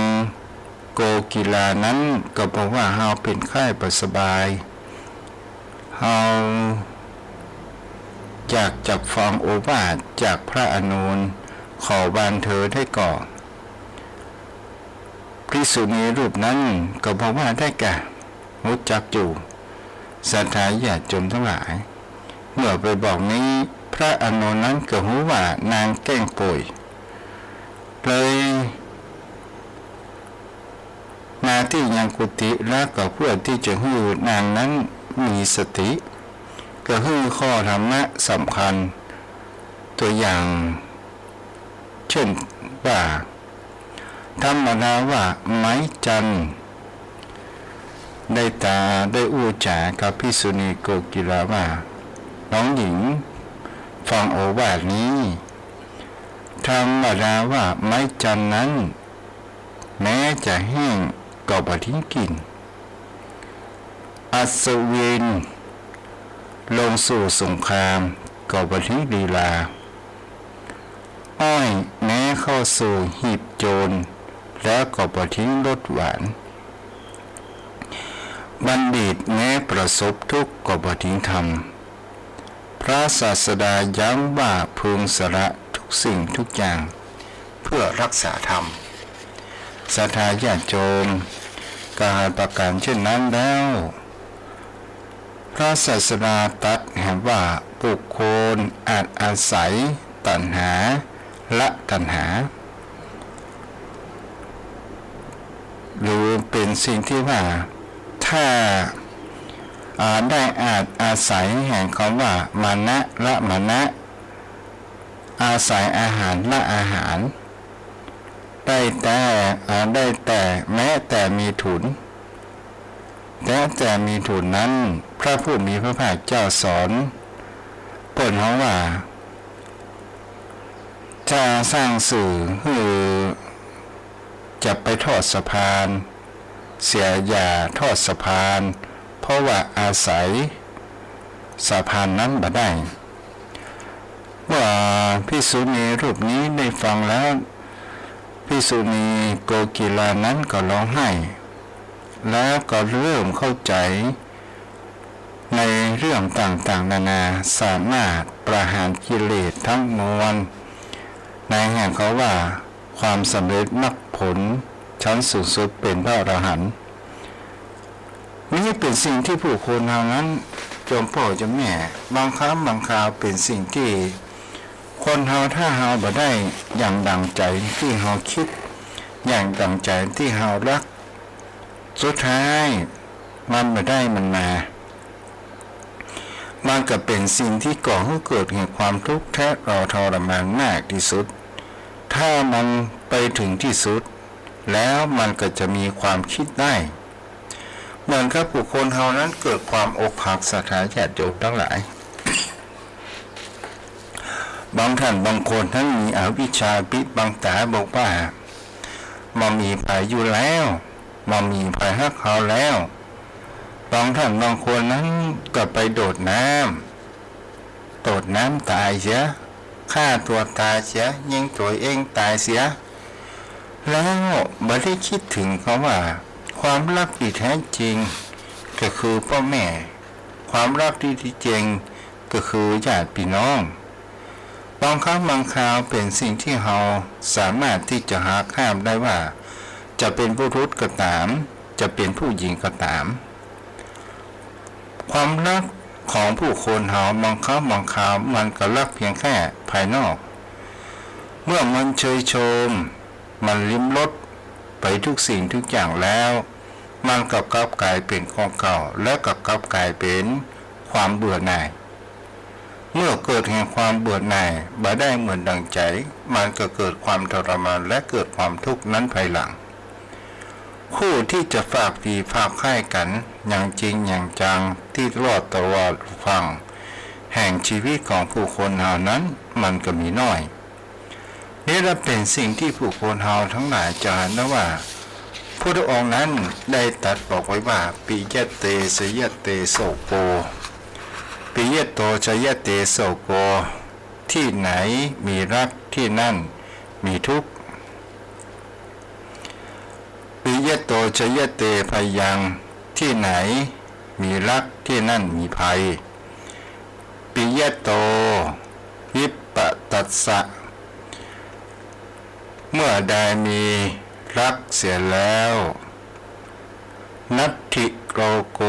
โกกีลานั้นก็บอกว่าเฮาเป็นไข้บ่สบายเฮาอยากจับฟังโอวาทจากพระอานนท์ขอบานเธอได้ก่อนภิกษุณีรูปนั้นก็บอกว่าได้แก่รู้จักอยู่ศรัทธาญาติโยมทั้งหลายเมื่อไปบอกนี้พระอานนท์นั้นก็รู้ว่านางแกล้งป่วยเลยมาที่ยังกุฏิแล้วก็เพื่อที่จะให้นางนั้นมีสติก็คือข้อธรรมะสำคัญตัวอย่างเช่นว่าธรรมดาว่าไม้จันได้ตาได้อู้จากับภิกษุณีโกกีลาว่าน้องหญิงฟังโอวาทนี้ธรรมดาว่าไม้จันนั้นแม้จะแห้งก็บ่ทิ้งกินอัศวินลงสู่สงครามก็บ่ทิ้งลีลาอ้อยแม้เข้าสู่หีบโจรแล้วก็บ่ทิ้งรสหวานบัณฑิตแม้ประสบทุกข์ก็บ่ทิ้งธรรมพระศาสดาย้ำว่าพึงสละทุกสิ่งทุกอย่างเพื่อรักษาธรรมศรัทธาญาติโยมการประกาศเช่นนั้นแล้วพระศาสดาตรัสแห่งว่าบุคคลอาจอาศัยตัณหาละตัณหาหรือเป็นสิ่งที่ว่าถ้าได้อาศัยแห่งคำว่ามานะละมานะอาศัยอาหารละอาหารได้แต่แม้แต่มีถุนแต่มีถุนนั้นพระผู้มีพระภาคเจ้าสอนเปิดเขาว่าจะสร้างสื่อคือจะไปทอดสะพานเสียอย่าทอดสะพานเพราะว่าอาศัยสะพานนั้นบ่ได้ว่าภิกษุณีรูปนี้ได้ฟังแล้วภิกษุณีโกกีลานั้นก็ร้องไห้แล้วก็เริ่มเข้าใจในเรื่องต่างๆนานาสามารถประหารกิเลสทั้งมวลในแห่งเขาว่าความสำเร็จมรรคผลชั้นสูงสุดเป็นพระอรหันต์นี่เป็นสิ่งที่ผู้คนเหล่านั้นจมพ่อจมแม่บางครั้งบางคราวเป็นสิ่งที่คนเฮาถ้าเฮาบ่ได้อย่างดังใจที่เฮาคิดอย่างดังใจที่เฮารักสุดท้ายมันบ่ได้มันมามันก็เป็นสิ่งที่ก่อให้เกิดแห่งความทุกข์แท้ทรมานมากที่สุดถ้ามันไปถึงที่สุดแล้วมันก็จะมีความคิดได้เหมือนกับบุคคลเฮานั้นเกิดความอกหักศรัทธาญาติโยมทั้งหลายบางท่านบางคนท่านมีอวิชชาปิดบังตาบอกว่ามันมีภัยอยู่แล้วมันมีภัยฮักเขาแล้วบางท่านบางคนนั้นก็ไปโดดน้ ตดน้ำตายเสียฆ่าตัวตายเสียยิงตัวเองตายเสียแล้วไม่ได้คิดถึงเขาว่าความรักที่แท้จริงก็คือพ่อแม่ความรักที่จริงก็คือญาติพี่น้องบางครั้งบางคราวเป็นสิ่งที่เราสามารถที่จะหาข้ามได้ว่าจะเป็นผู้รุษก็ตามจะเป็นผู้หญิงก็ตามความรักของผู้คนเราบางครั้งบางคราวมันก็รักเพียงแค่ภายนอกเมื่อมันเชยชมมันลิ้มรสไปทุกสิ่งทุกอย่างแล้วมันก็กลับกลายเป็นของเก่าและก็กลับกลายเป็นความเบื่อหน่ายเมื่อเกิดแห่งความเบื่อหน่ายบ่ได้เหมือนดังใจมันก็เกิดความทรมานและเกิดความทุกข์นั้นภายหลังคู่ที่จะฝากผีฝากไข่กันอย่างจริงอย่างจังที่รอดตลอดฟังแห่งชีวิตของผู้คนเหล่านั้นมันก็มีน้อยนี่ละเป็นสิ่งที่ผู้คนเฮาทั้งหลายจะเห็นว่าพระองค์นั้นได้ตรัสบอกไว้ว่าปิยะเตสยะเตโสโกปิยะโตชยะเตโสโกที่ไหนมีรักที่นั่นมีทุกข์ปิยะโตชยะเตพยังที่ไหนมีรักที่นั่นมีภัยปิยะโตวิปตัสสะเมื่อใดมีรักเสียแล้วนัตถิโลโก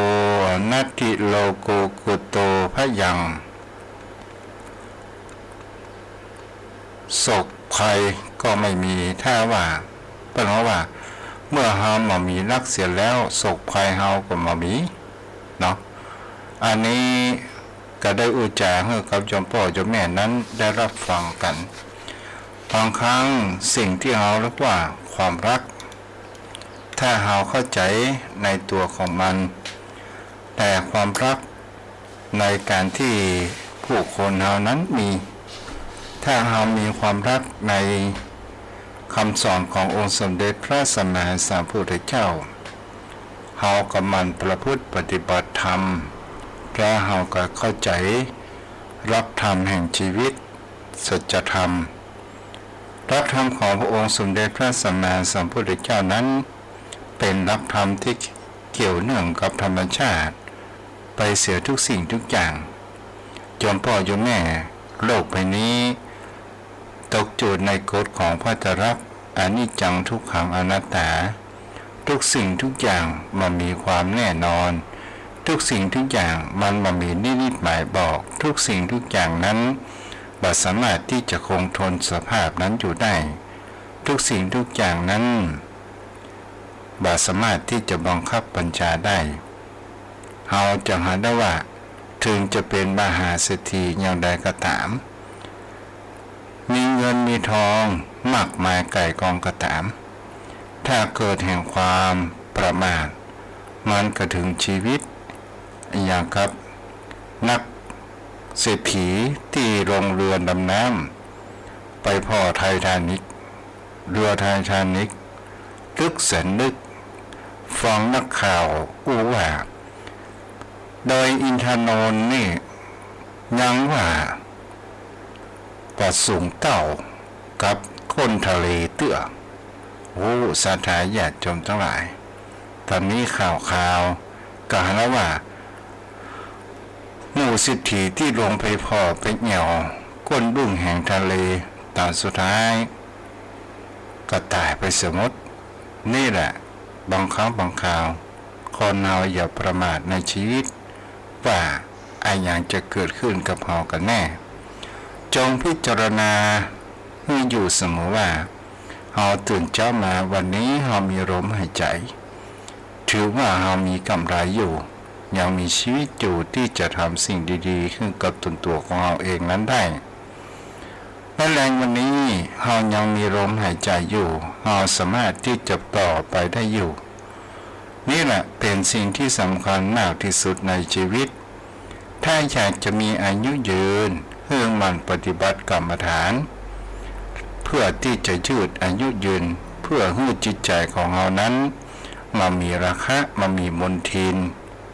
นัตถิโลโกกุโตพยังโศกภัยก็ไม่มีถ้าว่าเพราะว่าเมื่อเฮามามีรักเสียแล้วโศกภัยเฮาก็มามีเนาะอันนี้ก็ได้อุจจาระให้กับโยมพ่อโยมแม่นั้นได้รับฟังกันบางครั้งสิ่งที่เราเรียกว่าความรักถ้าเราเข้าใจในตัวของมันแต่ความรักในการที่ผู้คนเรานั้นมีถ้าเรามีความรักในคำสอนขององค์สมเด็จพระสัมมาสัมพุทธเจ้าเราก็มันประพฤติปฏิบัติธรรมและเราก็เข้าใจรับธรรมแห่งชีวิตสัจธรรมรับธรรมของพระองค์สมเด็จพระสัมมาสัมพุทธเจ้านั้นเป็นรับธรรมที่เกี่ยวเนื่องกับธรรมชาติไปเสียทุกสิ่งทุกอย่างโยมพ่อโยมแม่โลกใบนี้ตกจูดในกฎของพระตรัสอนิจจังทุกขังอนัตตาทุกสิ่งทุกอย่างมันมีความแน่นอนทุกสิ่งทุกอย่างมันมีนิดหมายบอกทุกสิ่งทุกอย่างนั้นบ่สามารถที่จะคงทนสภาพนั้นอยู่ได้ทุกสิ่งทุกอย่างนั้นบ่สามารถที่จะบังคับบัญชาได้เราจะหาได้ว่าถึงจะเป็นมหาเศรษฐีอย่างใดก็ตามมีเงินมีทองมากมายไก่กองก็ตามถ้าเกิดแห่งความประมาทมันก็ถึงชีวิตอย่างกับนักเศรษฐีที่ลงเรือดำน้ำไปพ่อไททานิกเรือไททานิกลึกแสนลึกฟังนักข่าวอู้ว่าโดยอินทนนท์นี่ยังว่าประสูงเต่ากับคนทะเลเตื้อโอ้สาธาญาติโยมทั้งหลายตอนนี้ข่าวกล่าวแล้วว่าหมู่สิทธิที่ลงไปพอไปเหนี่ยวก้นบึ้งแห่งทะเลตอนสุดท้ายก็ตายไปเสียหมดนี่แหละบางครั้งบางคราวคนเราอย่าประมาทในชีวิตว่าอะไรอย่างจะเกิดขึ้นกับเรากันแน่จงพิจารณาให้อยู่เสมอว่าเราตื่นเช้ามาวันนี้เรามีลมหายใจถือว่าเรามีกำไรอยู่ยังมีชีวิตอยู่ที่จะทำสิ่งดีๆขึ้นกับตนตัวของเราเองนั้นได้และแรงวันนี้เรายังมีลมหายใจอยู่เราสามารถที่จะต่อไปได้อยู่นี่แหละเป็นสิ่งที่สำคัญมากที่สุดในชีวิตถ้าอยากจะมีอายุยืนเพื่อมันปฏิบัติกรรมฐานเพื่อที่จะยืดอายุยืนเพื่อให้จิตใจของเรานั้นมามีราคะมามีมนทิน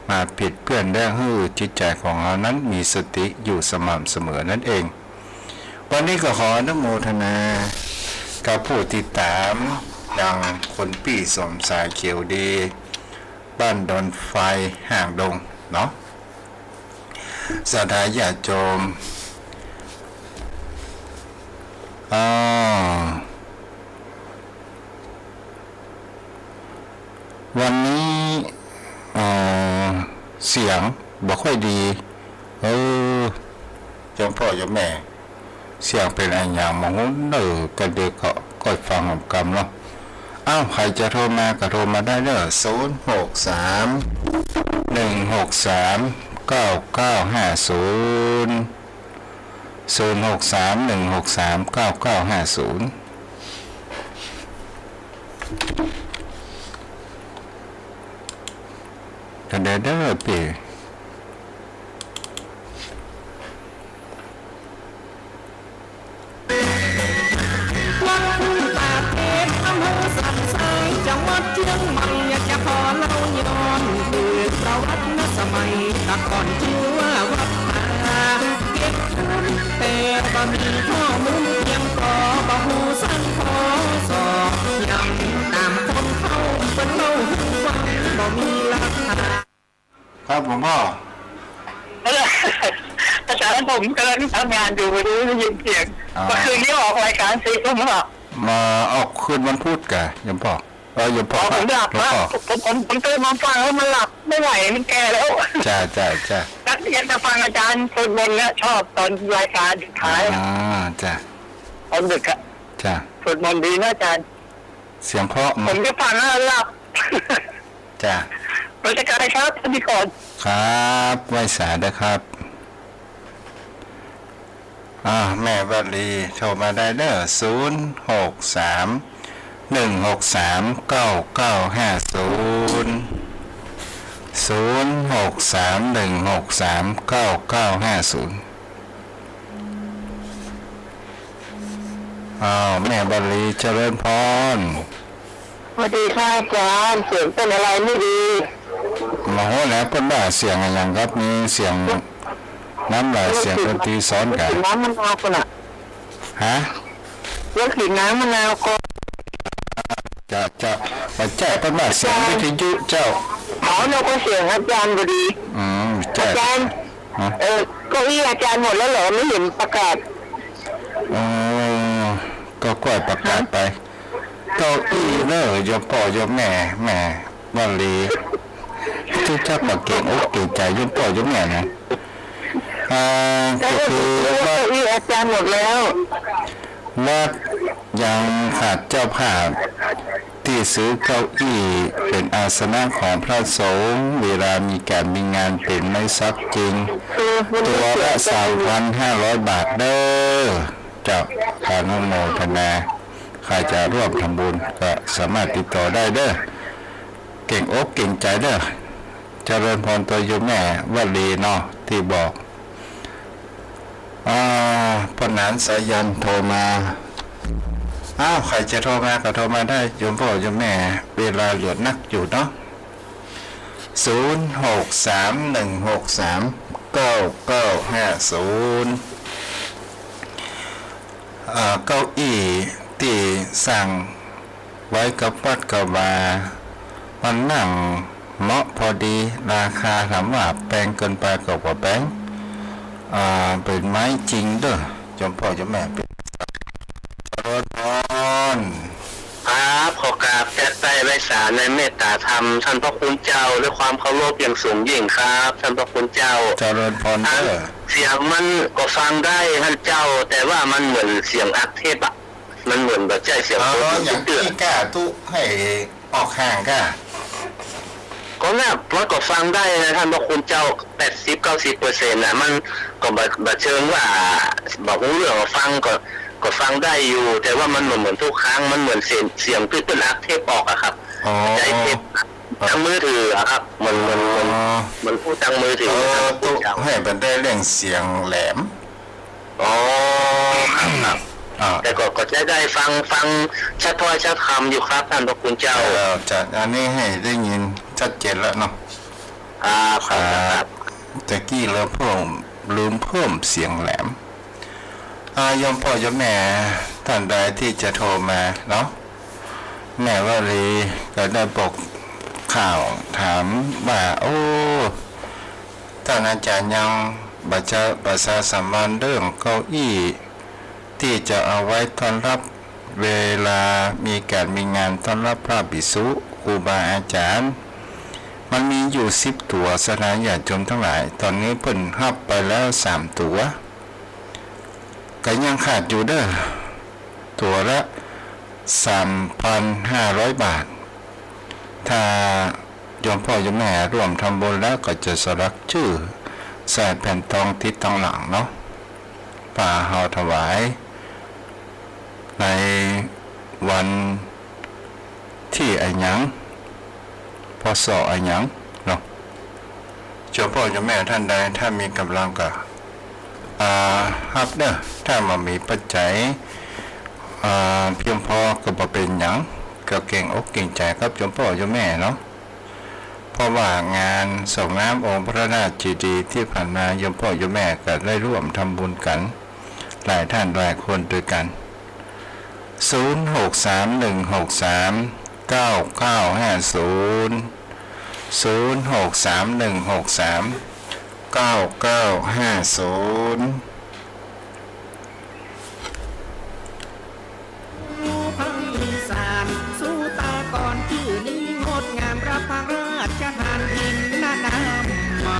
ม มาผิดเพื่อนได้ให้จิตใจของเรานั้นมีสติอยู่สม่ำเสมอนั่นเองวันนี้ก็ขออนุโมทนากับผู้ติดตามดังคนปี่สมสายเขียวดีบ้านดอนไฟห่างดงเนาะสถาญาติโยมวันนี้เสียงบ่ค่อยดีจอมพ่อจอมแม่เสียงเป็นอะไรอย่างมองกันเด็กก็ฟังของกรรมเนาะใครจะโทรมาก็โทรมาได้เด้อ063-163-9950กันเด้อปีจังหวัดเชียงใหม่อยากจะขอเล่าย้อนคือประวัติณสมัยแต่ก่อนชื่อว่าวัดนาเก็บทุนแต่บ่มีข้อมูลเพียงพอบ่หูสั่งขอสอบยังตามคนเข้าเป็นเล่าหูฟังบ่มีหลักฐานครับผมพ่ออาจารย์ผมกำลังทำงานอยู่ไม่รู้ได้ยินเสียงเมื่อคืนนี้ออกรายการ4 ทุ่มหรอมาออกคืนวันพุธกะยมพ่อยมพ่อผมหลับแล้วผมตื่นมาฟังแล้วมันหลับไม่ไหวมันแก่แล้วจ้านักเรียนจะฟังอาจารย์สวดมนต์เนี่ยชอบตอนรายการสุดท้ายจ้าตอนดึกอะจ้าสวดมนต์ดีนะอาจารย์เสียงเพราะผมจะฟังแล้วหลับจ้าราชการครับท่านพิกรครับไหว้สาด้วยครับแม่วัดลีโทรมาได้เด้อ063-163-9950แม่วัดลีเจริญพรสวัสดีค่ะอาจารย์เสียงเป็นอะไรไม่ดีมาโหแล้วเพิ่นว่าเสียงอะไรครับมีเสียงน้ำลายเสียงดนตรีซ้อนกันน้ำมะนาวคนอ่ะฮะเลือกขีดน้ำมะนาวก็จะมาแจ้งเป็นว่าเสียงวิทยุเจ้าเราก็เสียงอาจารย์พอดีอาจารย์เก้าอี้อาจารย์หมดแล้วเหรอไม่เห็นประกาศก็ก่อยประกาศไปเก้าอี้เนอะยมพ่อยมแม่บัลลีทุกเจ้าปากเก่งอกเก่งใจยมพ่อยมแม่นะก็คือว่าอาจารย์หมดแล้ววัดยังขาดเจ้าภาพที่ซื้อเก้าอี้เป็นอาสนะของพระสงฆ์เวลามีการมีงานเป็นไม่ซักจริงตัวละ 3,500 บาทเด้อเจ้าการอนุโมทนาใครจะร่วมทำบุญก็สามารถติดต่อได้เด้อเก่งอกเก่งใจเด้อเจริญพรตัวโยมแม่วัดลีเนาะที่บอกพนานสายันโทรมาใครจะโทรมาก็โทรมาได้โยมพ่อโยมแม่เวลาเหลือนักอยู่เนาะ063-163-9950เก้าอี้ที่สั่งไว้กับวัดกับว่ามันนั่งเหมาะพอดีราคาถามว่าแพงเกินไปก็กว่าแพงเป็นไม้จริงเด้อจอมพ่อจอมแม่เป็นรถพรครับขอกราบแจ้ไตไว้สารในเมตตาธรรมท่านพระคุณเจ้าด้วยความเคารพอย่างสูงยิ่งครับท่านพระคุณเจ้าเจริญพรเด้อเสียงมันก็ฟังได้ท่านเจ้าแต่ว่ามันเหมือนเสียงอักเทปอะมันเหมือนแบบใจเสียงอย่างที่กล้าตู้ให้ออกห่างกล้าก็เนี่ยมันก็ฟังได้นะท่านบอกคุณเจ้า80-90%นะมันก็แบบเชิงว่าบอกเรื่องฟังก็ฟังได้อยู่แต่ว่ามันเหมือนทุกครั้งมันเหมือนเสียงที่เป็นอักเทปออกอะครับใจเทปทางมือถืออะครับมันพูดทางมือถือตู้ให้มันได้เรื่องเสียงแหลมครับแต่ก็จะได้ฟังชัดถ้อยชัดคำอยู่ครับท่านพระคุณเจ้าจากอันนี้ให้ได้ยินชัดเจนแล้วเนาะ ครับ ตะกี้เราเพิ่มลืมเพิ่มเสียงแหลมยมพ่อยมแม่ท่านใดที่จะโทรมาเนาะแม่ว่าลีก็ได้บอกข่าวถามว่าโอ้ท่านอาจารย์ยังประชาสัมพันธ์เรื่องเก้าอี้ที่จะเอาไว้ต้อนรับเวลามีการมีงานต้อนรับพระภิกษุครูบาอาจารย์มันมีอยู่10 ตัวสถานญาติโยมทั้งหลายตอนนี้เพิ่นรับไปแล้ว3 ตัวก็ยังขาดอยู่เด้อตัวละ 3,500 บาทถ้าโยมพ่อโยมแม่ร่วมทำบุญแล้วก็จะสลักชื่อใส่แผ่นทองติดตรงหลังเนาะป่าเฮาถวายในวันที่อันยังพศอันยังเนาะโยมพ่อโยมแม่ท่านใดถ้ามีกำลังก็ฮับเด้อถ้ามามีปัจจัยเพียงพอก็บ่เป็นหยังก็เก่งอกเก่งใจครับโยมพ่อโยมแม่เนาะเพราะว่างานส่งน้ำองค์พระนาถเจดีย์ที่ผ่านมาโยมพ่อโยมแม่ก็ได้ร่วมทำบุญกันหลายท่านหลายคนด้วยกัน0631639950ภาคอีสานสู้ตาก่อนชื่อนี้งดงามรับพระราชทานหินน้ำใหม่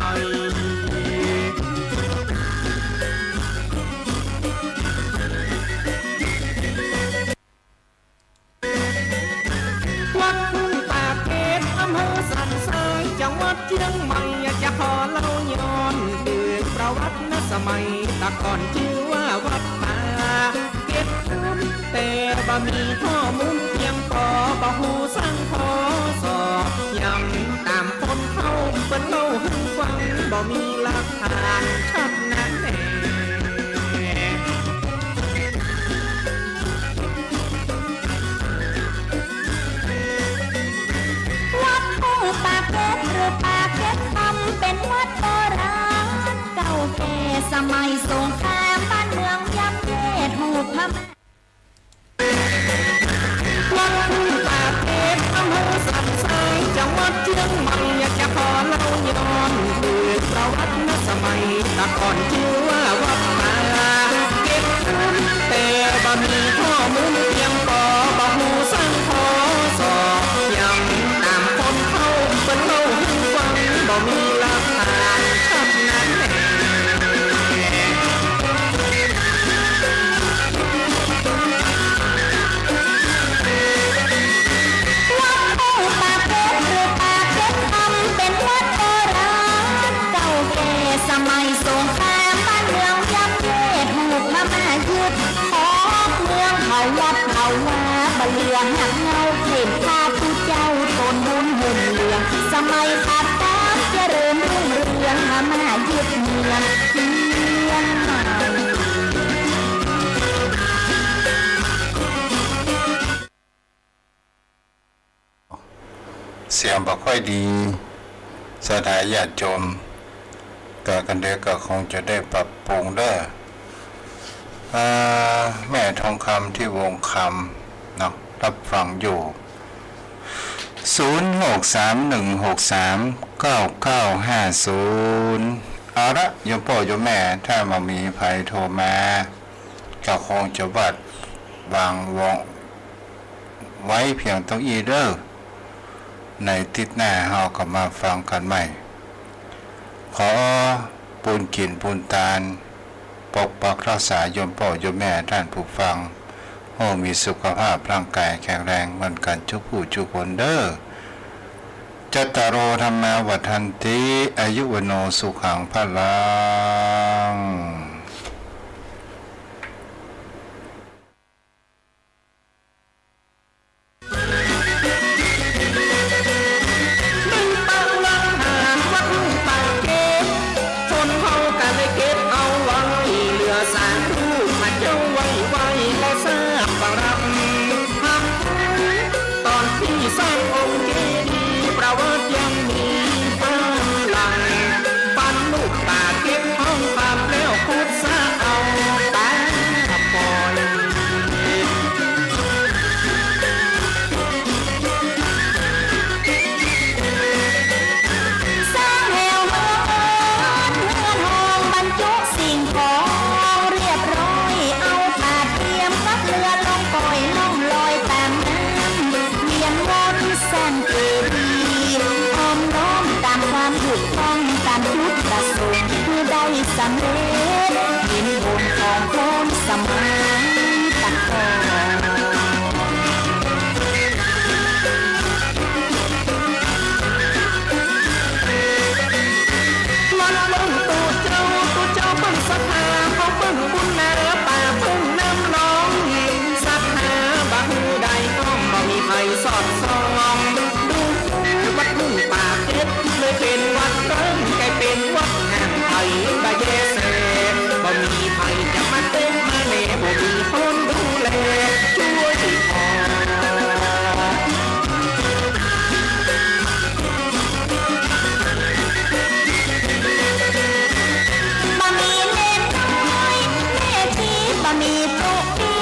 วัดทุ่งตาเกตอำเภอสันทรายจังหวัดเชียงใหม่จะขอเล่าย้อนเรื่องประวัติณสมัยตะก่อนชื่อว่าวัดป่าเก็บน้ำแต่บ่มีข้อมูลเพียงพอบ่หูสั่งพอสอบยังตามคนเข้าเปิ้นเล่าให้ฟังบ่มีหลักฐานชัดแน่วัดทุ่งปากเกร็ดหรือปากเกร็ดทำเป็นวัดโบราณเก่าแก่สมัยสงครามบ้านเมืองย่ำแย่ถูกพม่า วัดทุ่งตาเกตอำเภอสันทรายจังหวัดเชียงใหม่จะขอเล่าย้อนเรื่องประวัติณสมัยตะก่อนชื่อว่าวัดป่าเก็บน้ำแต่บ่มีข้อมูลเพียงพอบ่หูสั่งพอสอบยังตามคนเข้าเปิ้นเล่าให้ฟังบ่มีหลักฐานชัดนั้นแน่ วัดทุ่งปากเกร็ดหรือปากเกร็ดทำเป็นวัดโบราณเก่าแก่สมัยสงครามบ้านเมืองย่ำแย่ถูกพม่ายึดของเมืองเขาวัดเขาว่าบะเหลือหักเงาเข็นข้าผู้เจ้าตนบุญหุ่นเหลืองสมัยขาดการเจริญรุ่งเรืองพม่ายึดเมืองเชียงใหม่ เสียงบ่ค่อยดีสถานญาติโยมก็กันเด็กก็คงจะได้ปรับปรุงเด้อแม่ทองคำที่วงคำเนาะรับฟังอยู่0631639950เอาละโยมพ่อโยมแม่ถ้ามามีภัยโทรมาก็คงจะวัดวางวงไว้เพียงตรงอีเด้อในทิศหน้าเฮาก็มาฟังกันใหม่ขอปูนกินปูนตาลปกปักรักษาโยมพ่อโยมแม่ท่านผู้ฟังให้มีสุขภาพร่างกายแข็งแรงเหมือนกันทุกผู้ทุกคนเด้อจัตตารโอธรรมาวัฏันติอายุวโนสุขังพลังสร้างองค์เจดีย์ประวัติยังมีฟ้าล ได้สำเร็จกินบุญของคนสมัยตะกอน วันเบิ่งตัวเจ้าเบิ่งศรัทธาเขาเบิ่งบุญนาป่าเบิ่งน้ำน้องศรัทธาบ่ฮู้ใดก็บ่มีไผสอดส่องดูวัดทุ่งป่าเพชรเลยเป็นวัดเริ่มกลายเป็นวัดห่างไผบ่แยแสบ่มีไผจะมาเต้นมาแหน่บ่มีคนดูแลช่วยพอ บะหมี่เล็กน้อยแม่ชีบะหมี่ตุกติ